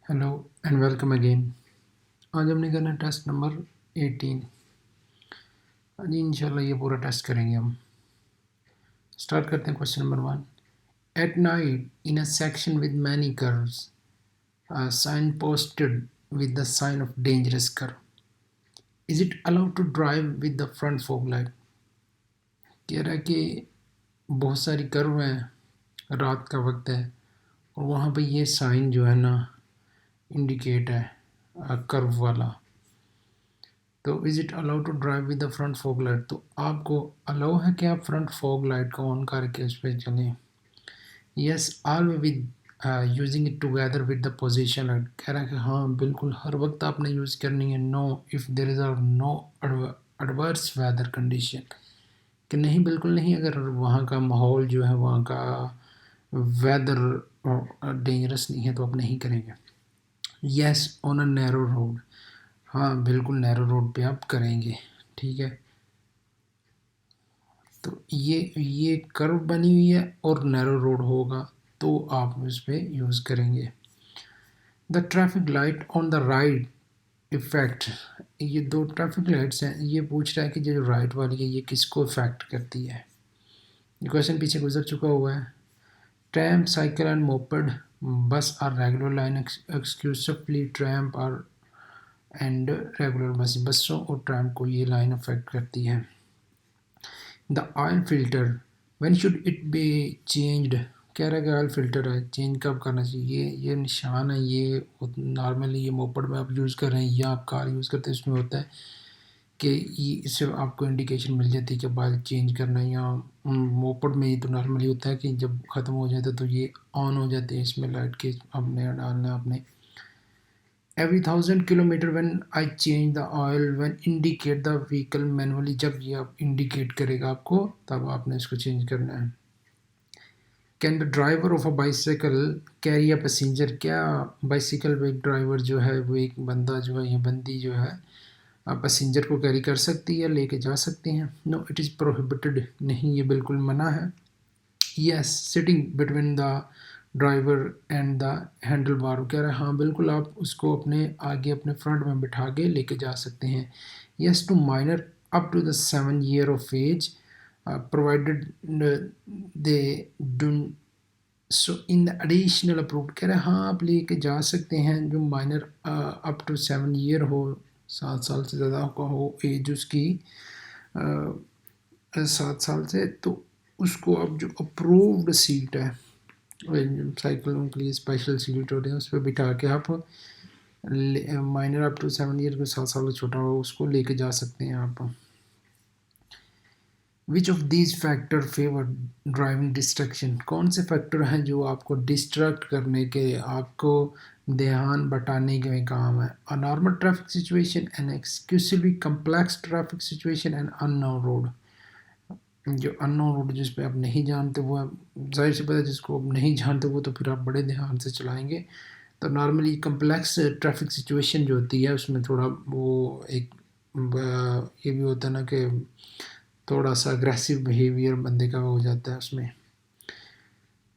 Hello and welcome again. आज हमने करना टेस्ट नंबर 18। आज इंशाल्लाह ये पूरा टेस्ट करेंगे हम। स्टार्ट करते हैं question number 1। At night in a section with many curves a sign posted with the sign of dangerous curve. Is it allowed to drive with the front fog light? कह रहा है कि बहुत सारी कर्व हैं, रात का वक्त है और वहाँ पे ये साइन जो है ना इंडिकेट है कर्व वाला। तो is it allowed to drive with the front fog light? तो आपको अलाउ है कि आप फ्रंट फॉग लाइट को ऑन करके उस पर चलें? Yes all with using it together with the position light. कह रहा है कि हाँ बिल्कुल हर वक्त आपने यूज़ करनी है। No if there is are no adverse weather condition, कि नहीं बिल्कुल नहीं, अगर वहाँ का माहौल जो है वहाँ का वेदर डेंजरस नहीं है तो आप नहीं करेंगे। Yes on a narrow road, हाँ बिल्कुल नैरो रोड पे आप करेंगे। ठीक है, तो ये कर्व बनी हुई है और नैरो रोड होगा तो आप उस पर यूज़ करेंगे। The traffic light on the right effect, ये दो ट्रैफिक लाइट्स हैं। ये पूछ रहा है कि जो राइट वाली है ये किसको इफ़ेक्ट करती है। ये क्वेश्चन पीछे गुजर चुका हुआ है। Tram, cycle and moped bus are regular line exclusively tram are and regular bus, बसों और ट्रैम को ये लाइन अफेक्ट करती है। The oil filter when should it be changed, कह रहा है कि ऑयल फिल्टर है, चेंज कब करना चाहिए। ये निशान है, ये नॉर्मली ये मोपेड में आप यूज़ कर रहे हैं या आप कार यूज़ करते हैं, इसमें होता है कि ये इससे आपको इंडिकेशन मिल जाती है कि ऑयल चेंज करना है। या मोपेड में ये तो नॉर्मली होता है कि जब ख़त्म हो जाता है तो ये ऑन हो जाते हैं, इसमें लाइट के आपने डालना है आपने। Every 1,000 kilometer when I change the oil when indicate the vehicle manually, जब ये आप इंडिकेट करेगा आपको तब आपने इसको चेंज करना है। Can the driver of a bicycle carry a passenger, क्या बाइसाइकिल पे एक ड्राइवर जो है वो एक बंदा जो है या बंदी जो है पैसेंजर को कैरी कर सकती है, लेके जा सकते हैं। नो इट इज़ प्रोहिबिटेड, नहीं ये बिल्कुल मना है। Yes sitting between the driver and the handle bar, कह रहा है हाँ बिल्कुल आप उसको अपने आगे अपने फ्रंट में बिठा के लेके जा सकते हैं। Yes two minor up to the 7 year of age provided they do so in the additional approved, कह रहे हैं हाँ आप लेके जा सकते हैं जो माइनर अप टू 7 year हो, 7 साल से ज़्यादा का हो एज उसकी 7 साल से, तो उसको अब जो अप्रूव्ड सीट है साइकिलों के लिए स्पेशल सीट होते हैं उस पर बिठा के आप माइनर अप टू 7 year को 7 साल का छोटा हो उसको लेके जा सकते हैं आप। Which of these factor favour driving distraction, कौन से फैक्टर हैं जो आपको डिस्ट्रैक्ट करने के, आपको ध्यान बटाने के काम है। A normal traffic situation, an exclusively complex traffic situation and unknown road, जो अननोन रोड जिस पे आप नहीं जानते वो जाहिर सी बात है, जिसको आप नहीं जानते वो तो फिर आप बड़े ध्यान से चलाएंगे। तो नॉर्मली कम्प्लेक्स ट्रैफिक सिचुएशन जो होती है उसमें थोड़ा वो एक ये भी होता है ना कि थोड़ा सा अग्रेसिव बिहेवियर बंदे का हो जाता है उसमें।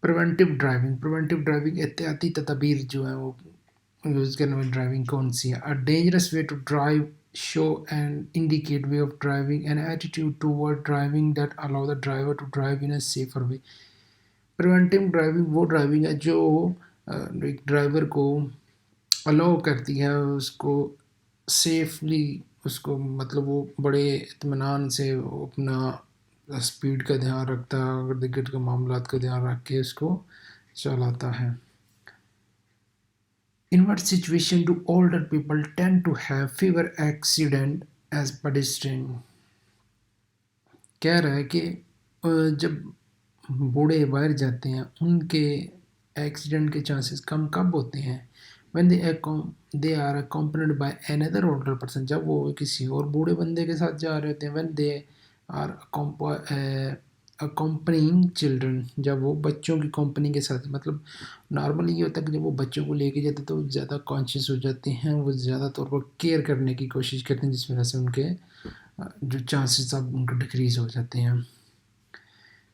प्रिवेंटिव ड्राइविंग, प्रिवेंटिव ड्राइविंग एहतियाती तदबीर जो है वो यूज़ करने में ड्राइविंग कौन सी है। A dangerous way to drive show and indicate way of driving and attitude toward driving that allow the driver to drive in a safer way। Preventive driving वो ड्राइविंग है जो एक ड्राइवर को अलाउ करती है उसको सेफली, उसको मतलब वो बड़े इत्मीनान से अपना स्पीड का ध्यान रखता है, अगर दिक्कत के मामलात का ध्यान रख के उसको चलाता है। In what situation do older people tend to have fewer accident as pedestrian? कह रहा है कि जब बूढ़े बाहर जाते हैं उनके एक्सीडेंट के चांसेस कम कब होते हैं। when they are accompanied by another older person, जब वो किसी और बूढ़े बंदे के साथ जा रहे होते हैं। when they are accompanying children, जब वो बच्चों की कंपनी के साथ, मतलब नॉर्मली ये होता है कि जब वो बच्चों को लेके जाते हैं तो ज़्यादा कॉन्शियस हो जाते हैं, वो ज़्यादा तौर पर केयर करने की कोशिश करते हैं जिस वजह से उनके जो चांसेस अब उनके डिक्रीज़ हो जाते हैं।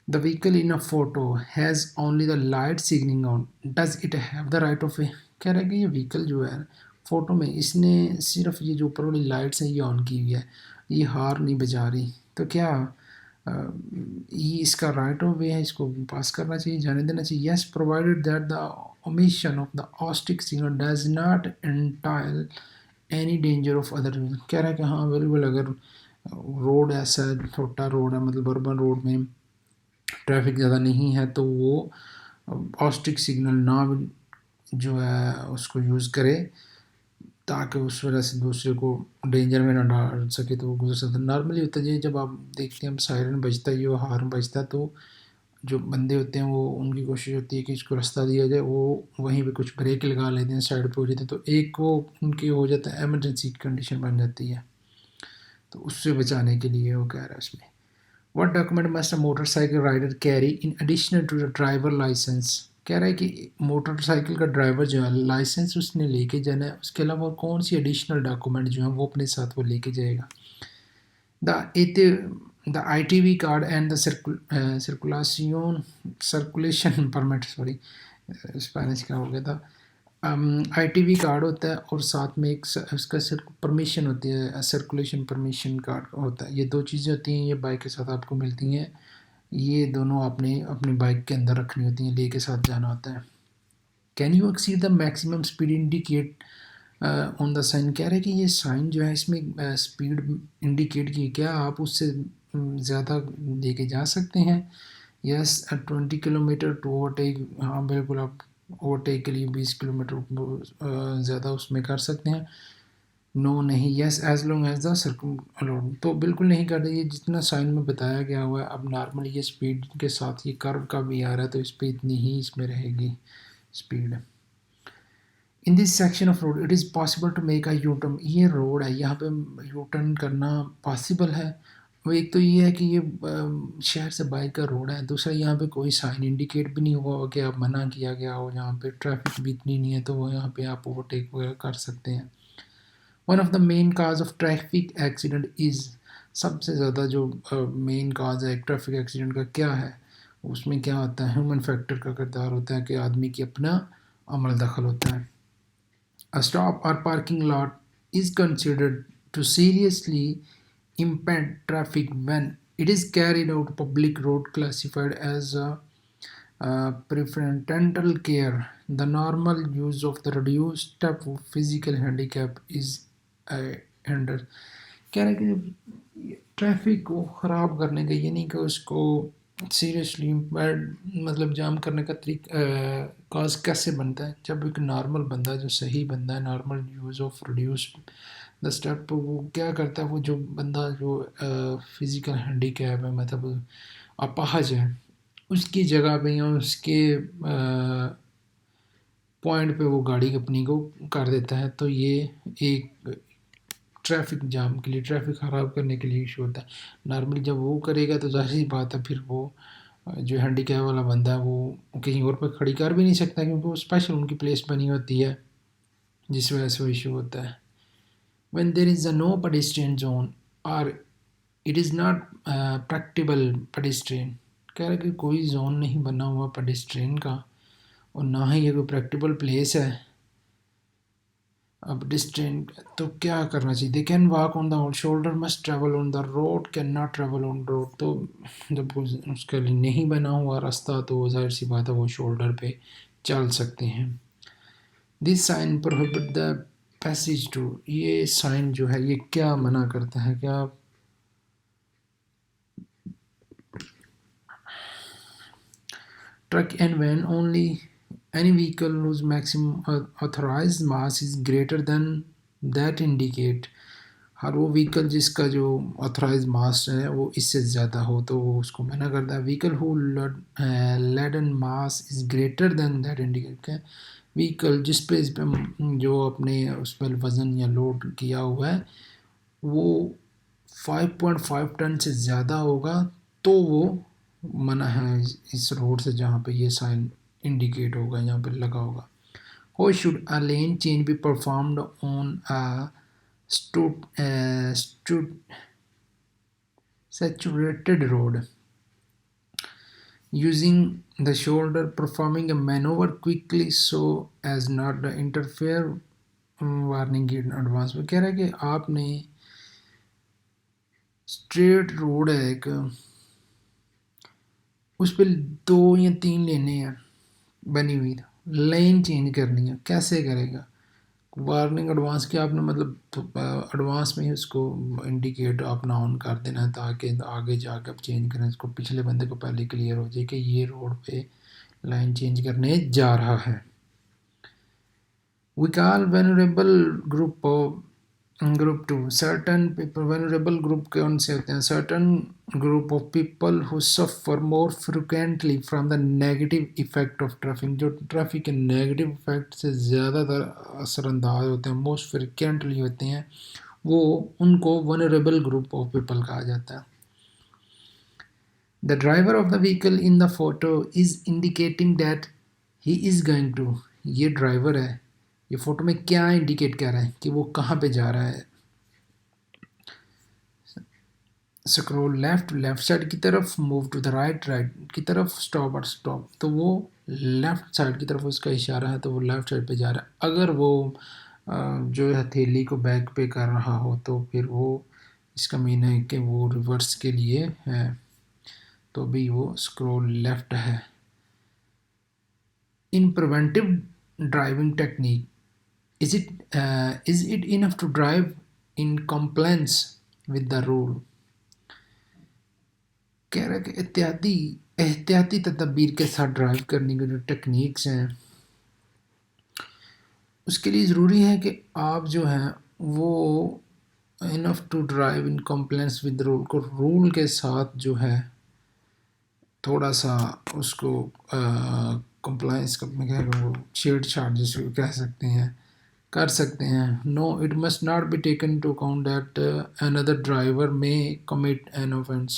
The vehicle in a photo has only the light signaling on. Does it have the right of way? कह रहा है कि ये व्हीकल जो है फ़ोटो में इसने सिर्फ ये जो ऊपर वाली लाइट्स हैं ये ऑन की हुई है, ये हॉर्न नहीं बजा रही, तो क्या ये इसका राइट ऑफ वे है, इसको पास करना चाहिए, जाने देना चाहिए? Yes, provided that the omission of the ostic signal does not entail any danger of other vehicle. कह रहा है कि हाँ बिल्कुल, अगर रोड ऐसा है, छोटा रोड है, मतलब अर्बन रोड में ट्रैफिक ज़्यादा नहीं है, तो वो ऑस्टिक सिग्नल ना जो है उसको यूज़ करे, ताकि उस वजह से दूसरे को डेंजर में ना डाल सके, तो वो गुजर सकता है। नॉर्मली होता है जब आप देखते हैं सायरन बजता है, ये हॉर्न बजता है, तो जो बंदे होते हैं वो उनकी कोशिश होती है कि इसको रास्ता दिया जाए, वो वहीं पे कुछ ब्रेक लगा लेते हैं, साइड पे हो जाते हैं, तो एक वो उनकी हो जाता है, एमरजेंसी कंडीशन बन जाती है, तो उससे बचाने के लिए वो कह रहा है उसमें। What document must a motorcycle rider carry in addition to the driver license? कह रहा है कि मोटरसाइकिल का ड्राइवर जो है लाइसेंस उसने लेके जाना है, उसके अलावा और कौन सी एडिशनल डॉक्यूमेंट जो है वो अपने साथ वो लेके जाएगा? The ITV card and the circulation permit, sorry Spanish का हो गया था। ITV कार्ड होता है और साथ में एक उसका परमिशन होती है, सर्कुलेशन परमिशन कार्ड होता है। ये दो चीज़ें होती हैं, ये बाइक के साथ आपको मिलती हैं, ये दोनों आपने अपनी बाइक के अंदर रखनी होती हैं, लेके साथ जाना होता है। Can you exceed the maximum speed indicate on the sign? कह रहे हैं कि ये साइन जो है इसमें स्पीड इंडिकेट की, क्या आप उससे ज़्यादा लेके जा सकते हैं? यस, 20 किलोमीटर टू ओवरटेक, हाँ बिल्कुल, आप ओवरटेक के लिए 20 किलोमीटर ज़्यादा उसमें कर सकते हैं। नो नहीं, yes as long as the circum allowed, तो बिल्कुल नहीं कर रही है, जितना साइन में बताया गया हुआ है। अब नॉर्मली ये स्पीड के साथ ये कर्व का भी आ रहा है, तो इस पर इतनी ही इसमें रहेगी speed. In this section of road it is possible to make a U turn, ये रोड है, यहाँ पे यू टर्न करना पॉसिबल है। वो एक तो ये है कि ये शहर से बाहर का रोड है, दूसरा यहाँ पे कोई साइन इंडिकेट भी नहीं हुआ कि आप मना किया गया हो, यहाँ पे ट्रैफिक भी इतनी नहीं है, तो वो यहाँ पे आप ओवरटेक वगैरह कर सकते हैं। One of the main cause of traffic accident is, सबसे ज़्यादा जो मेन काज है ट्रैफिक एक्सीडेंट का क्या है, उसमें क्या होता है, ह्यूमन फैक्टर का किरदार होता है, कि आदमी की अपना अमल दखल होता है। A stop or parking lot is considered to seriously impede traffic when it is carried out public road classified as a preferential care. The normal use of the reduced step of physical handicap is hindered. कह रहे हैं कि traffic को ख़राब करने का ये नहीं कि उसको सीरियसली मतलब जाम करने का काज कैसे बनता है, जब एक नॉर्मल बंदा जो सही बंदा है, normal use of reduce the step, वो क्या करता है, वो जो बंदा जो फिज़िकल हैंडीकैप है, मतलब अपाहज है, उसकी जगह पे या उसके पॉइंट पे वो गाड़ी अपनी को कर देता है, तो ये एक ट्रैफिक जाम के लिए, ट्रैफिक ख़राब करने के लिए इशू होता है। नॉर्मली जब वो करेगा तो ज़ाहिर सी बात है, फिर वो जो हैंडीकैप वाला बंदा है वो कहीं और पे खड़ी कर भी नहीं सकता, क्योंकि वो स्पेशल उनकी प्लेस बनी होती है, जिस वजह से वो इशू होता है। When there is a no pedestrian zone और it is not practicable pedestrian, कह रहे कि कोई जोन नहीं बना हुआ पेडेस्ट्रियन का, और ना ही ये कोई प्रैक्टिबल प्लेस है अब डिस्टेंट, तो क्या करना चाहिए? They can walk on the shoulder, must travel on the road, can not travel on road, तो जब उसके लिए नहीं बना हुआ रास्ता, तो जाहिर सी बात है वो शोल्डर पे चल सकते हैं। This sign prohibit the passage to, ये साइन जो है ये क्या मना करता है, क्या truck and van only, any vehicle whose maximum authorized mass is greater than that indicate, हर वो व्हीकल जिसका जो ऑथराइज मास है वो इससे ज़्यादा हो तो वो उसको मना करता है। Vehicle who laden mass is greater than that indicate, है व्हीकल जिस पे इस पे जो अपने उस पर वज़न या लोड किया हुआ है वो 5.5 टन से ज़्यादा होगा, तो वो मना है इस रोड से जहाँ पे ये साइन इंडिकेट होगा, यहाँ पे लगा होगा। How should a lane change be performed on a saturated road? using the shoulder, performing a maneuver quickly so as not to interfere, warning की एडवांस में कह रहा है कि आपने स्ट्रेट रोड है एक, उस पर 2 या 3 लेने हैं बनी हुई, लाइन चेंज करनी है, कैसे करेगा? वार्निंग एडवांस की आपने मतलब एडवांस में ही उसको इंडिकेट अपना ऑन कर देना है ताकि आगे जाकर आप चेंज करें, इसको पिछले बंदे को पहले क्लियर हो जाए कि ये रोड पे लाइन चेंज करने जा रहा है। We call vulnerable group to certain people। vulnerable group कौन से होते हैं? certain group of people who suffer more frequently from the negative effect of traffic। जो ट्रैफिक के नेगेटिव इफेक्ट से ज़्यादातर असरअंदाज होते हैं, मोस्ट फ्रिक्वेंटली होते हैं, वो उनको vulnerable group of people कहा जाता है। The driver of the vehicle in the photo is indicating that he is going to। ये ड्राइवर है, ये फोटो में क्या इंडिकेट कर रहा है कि वो कहाँ पे जा रहा है? स्क्रॉल लेफ्ट, लेफ्ट साइड की तरफ, move to the right, right की तरफ, स्टॉप और स्टॉप, तो वो लेफ्ट साइड की तरफ उसका इशारा है, तो वो लेफ्ट साइड पे जा रहा है। अगर वो जो है हथेली को बैक पे कर रहा हो तो फिर वो इसका मीन है कि वो रिवर्स के लिए है, तो भी वो स्क्रॉल लेफ्ट है। In preventive driving technique, is it enough to drive in compliance with the rule? कह रहा है कि एहतियाती तदबीर के साथ ड्राइव करने की जो टेक्निक्स हैं, उसके लिए ज़रूरी है कि आप जो हैं वो enough to drive in compliance with rule को, रूल के साथ जो है थोड़ा सा उसको कंप्लायंस में क्या वो छेड़छाड़ जिसको कह सकते हैं कर सकते हैं। No it must not be taken to account that another driver may commit an offence.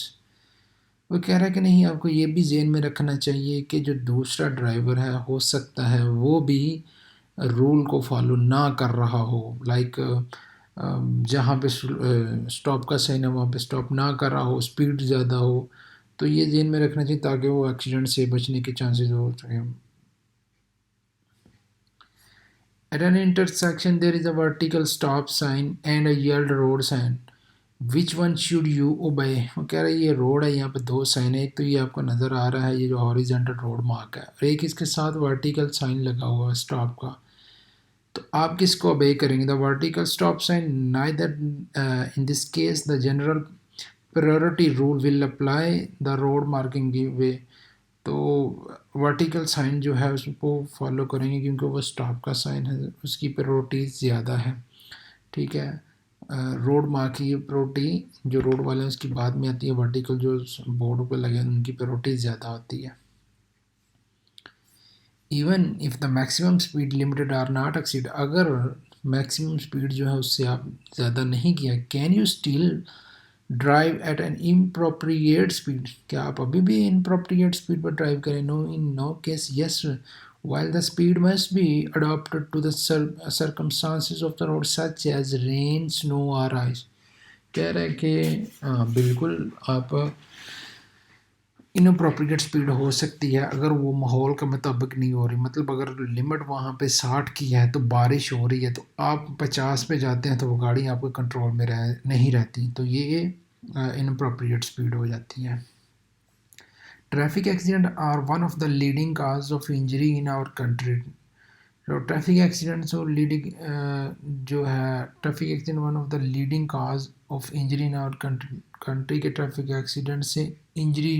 वो कह रहा है कि नहीं, आपको ये भी जेहन में रखना चाहिए कि जो दूसरा ड्राइवर है हो सकता है वो भी रूल को फॉलो ना कर रहा हो, लाइक जहाँ पे स्टॉप का साइन है वहाँ पे स्टॉप ना कर रहा हो, स्पीड ज़्यादा हो, तो ये जेहन में रखना चाहिए ताकि वो एक्सीडेंट से बचने के चांसेस हो सके। At an intersection, there is a vertical stop sign and a yield road sign. Which one should you obey? वो कह रहा है ये रोड है, यहाँ पे 2 साइन है, एक तो ये आपको नज़र आ रहा है ये जो हॉरिजेंटल रोड मार्क है, और एक इसके साथ वर्टिकल साइन लगा हुआ है स्टॉप का, तो आप किसको ओबे करेंगे? The vertical stop sign, neither in this case the general priority rule will apply the road marking way. तो वर्टिकल साइन जो है उसको फॉलो करेंगे क्योंकि वो स्टॉप का साइन है, उसकी प्रायोरिटी ज़्यादा है, ठीक है। रोड मार्क की प्रायोरिटी जो रोड वाले हैं उसकी बाद में आती है, वर्टिकल जो बोर्ड पे लगे हैं उनकी प्रायोरिटी ज़्यादा होती है। Even if the maximum speed limited are not exceed, अगर मैक्सिमम स्पीड जो है उससे आप ज़्यादा नहीं किया, can you still drive at an inappropriate speed? क्या आप अभी भी इम्प्रोप्रिएट स्पीड पर ड्राइव करें? No, in no case yes, while the speed must be adapted to the circumstances of the road such as rain, snow or ice। कह रहे हैं कि बिल्कुल आप इनअप्रोप्रिएट स्पीड हो सकती है अगर वो माहौल के मुताबिक नहीं हो रही, मतलब अगर लिमिट वहाँ पे 60 की है तो बारिश हो रही है तो आप 50 पे जाते हैं तो वो गाड़ी आपके कंट्रोल में नहीं रहती, तो ये इनअप्रोप्रिएट स्पीड हो जाती है। Traffic accident are one of the leading cause of injury in our country. तो ट्रैफिक एक्सीडेंट्स और लीडिंग जो है traffic accident one of the leading cause of injury in our country के ट्रैफिक एक्सीडेंट से injury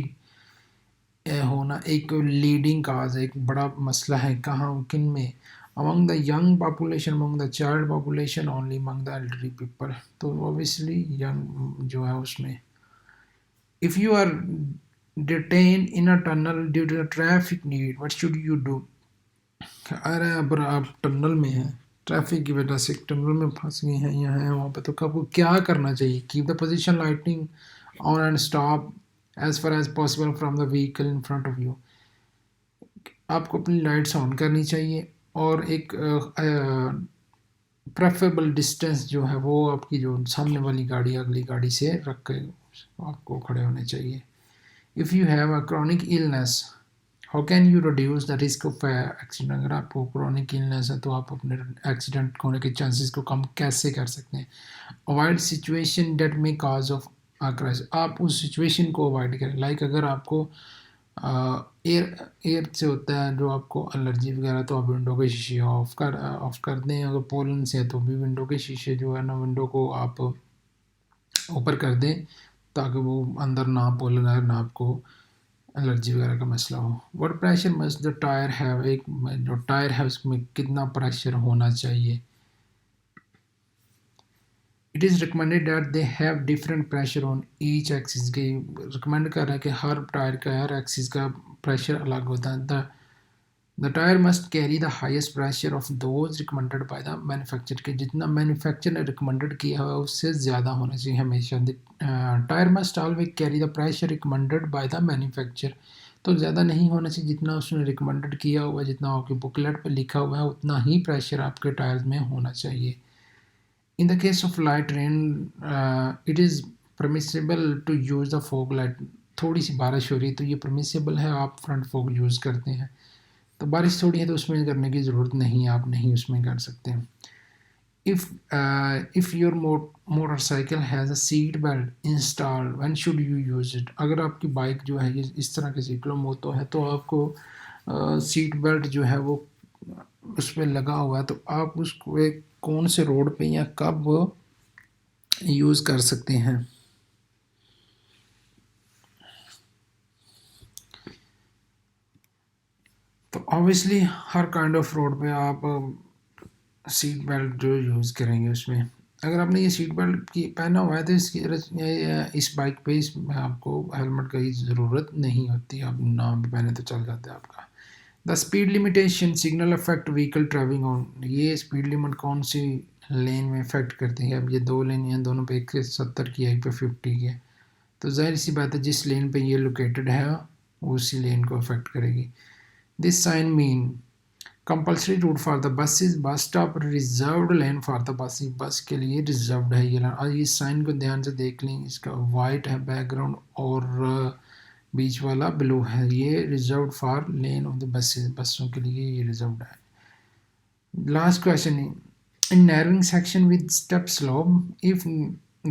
होना एक leading काज है, एक बड़ा मसला है। कहाँ, किन में? Among the young population, among the child population, only among the elderly people. तो ऑब्वियसली यंग जो है उसमें। If you are detain in a tunnel due to traffic need, what should you do? अरे अब आप टनल में हैं, traffic की वजह से टनल में फंस गए हैं, यहाँ हैं वहाँ पे, तो आपको क्या करना चाहिए? Keep the position lighting on and stop as far as possible from the vehicle in front of you. आपको अपनी लाइट्स ऑन करनी चाहिए और एक प्रेफरेबल डिस्टेंस जो है वो आपकी जो सामने वाली गाड़ी अगली गाड़ी से रख के आपको खड़े होने चाहिए। If you have a chronic illness, how can you reduce the risk of accident? अगर आपको क्रॉनिक इलनेस है तो आप अपने एक्सीडेंट होने के चांसेस को कम कैसे कर सकते हैं? Avoid situation that may cause of crash, आप उस सिचुएशन को अवॉइड करें। लाइक अगर आपको एयर एयर से होता है जो आपको एलर्जी वगैरह, तो आप विंडो के शीशे ऑफ कर दें। अगर पोलन से है तो भी विंडो के शीशे जो है ना, विंडो को आप ऊपर कर दें ताकि वो अंदर ना पोलन आए, ना आपको एलर्जी वगैरह का मसला हो। What pressure must the tyre have, एक जो टायर है उसमें कितना प्रेशर होना चाहिए? It is recommended that they have different pressure on each axis के, रिकमेंड कर रहा है कि हर टायर का, हर एक्सिस का प्रेशर अलग होता है। The tyre must carry the highest pressure of those recommended by the manufacture के, जितना मैन्युफैक्चर ने रिकमेंडेड किया हुआ है उससे ज़्यादा होना चाहिए हमेशा। Tyre must always carry the pressure recommended by the manufacture, तो ज़्यादा नहीं होना चाहिए, जितना उसने रिकमेंडेड किया हुआ है, जितना आपकी बुकलेट पर लिखा हुआ है उतना ही प्रेशर आपके टायर्स में होना चाहिए। In the case of light rain, it is permissible to use the fog light. थोड़ी सी बारिश हो रही है तो ये परमिसेबल है, आप फ्रंट फॉग यूज़ करते हैं। तो बारिश थोड़ी है तो उसमें करने की ज़रूरत नहीं है, आप नहीं उसमें कर सकते हैं। If your motorcycle has a seat belt install, when should you use it? अगर आपकी बाइक जो है ये इस तरह के सीक्लो मोतो है तो आपको सीट बेल्ट जो है वो उस पर लगा हुआ है, तो आप उसको एक कौन से रोड पे या कब यूज़ कर सकते हैं? तो obviously her kind of road पे आप सीट बेल्ट जो यूज़ करेंगे उसमें, अगर आपने ये सीट बेल्ट की पहना हुआ है तो इस बाइक पे इसमें आपको हेलमेट की ज़रूरत नहीं होती, आप ना भी पहने तो चल जाता है आपका। The speed limitation signal affect vehicle driving on, ये स्पीड लिमिट कौन सी लेन में अफेक्ट करती है? अब ये दो लेन हैं, दोनों पे 170 की है, एक पे 50 की है, तो जाहिर सी बात है जिस लेन पे ये लोकेटेड है उसी लेन को अफेक्ट करेगी। This sign mean compulsory route for the buses, bus stop, reserved lane for the bus, bus के लिए रिजर्व्ड है ये लेन। और इस साइन को ध्यान से देख लें, इसका वाइट है बैकग्राउंड और बीच वाला ब्लू है, ये reserved for lane of the buses, बसों के लिए ये रिजर्व्ड है। Last question, in narrowing section with step slope, if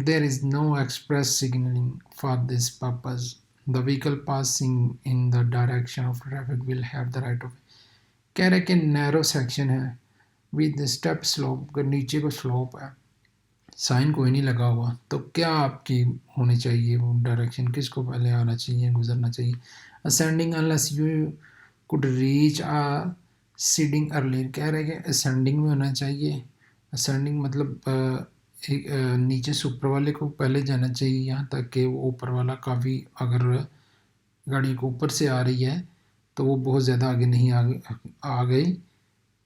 there is no express signaling for this purpose, the vehicle passing in the direction of traffic will have the right of, कह रहे कि narrow section है with step slope, अगर नीचे को slope है, sign कोई नहीं लगा हुआ, तो क्या आपकी होनी चाहिए वो डायरेक्शन, किसको पहले आना चाहिए, गुजरना चाहिए? Ascending unless you could reach a seeding earlier, कह रहे हैं कि असेंडिंग में होना चाहिए। असेंडिंग मतलब नीचे से ऊपर वाले को पहले जाना चाहिए यहाँ तक कि वो ऊपर वाला काफ़ी, अगर गाड़ी को ऊपर से आ रही है तो वो बहुत ज़्यादा आगे नहीं आ गई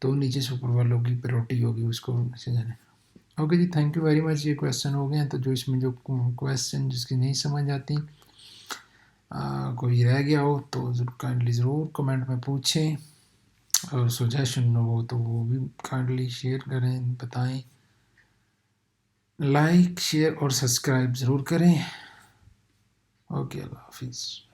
तो नीचे से ऊपर वालों की प्रायोरिटी होगी उसको से जाने। ओके जी, थैंक यू वेरी मच। ये क्वेश्चन हो गए हैं, तो जो इसमें जो क्वेश्चन जिसकी नहीं समझ आती, कोई रह गया हो तो काइंडली ज़रूर कमेंट में पूछें, और सजेशन हो तो वो भी काइंडली शेयर करें, बताएं। लाइक शेयर और सब्सक्राइब ज़रूर करें। ओके, अल्लाह हाफिज़।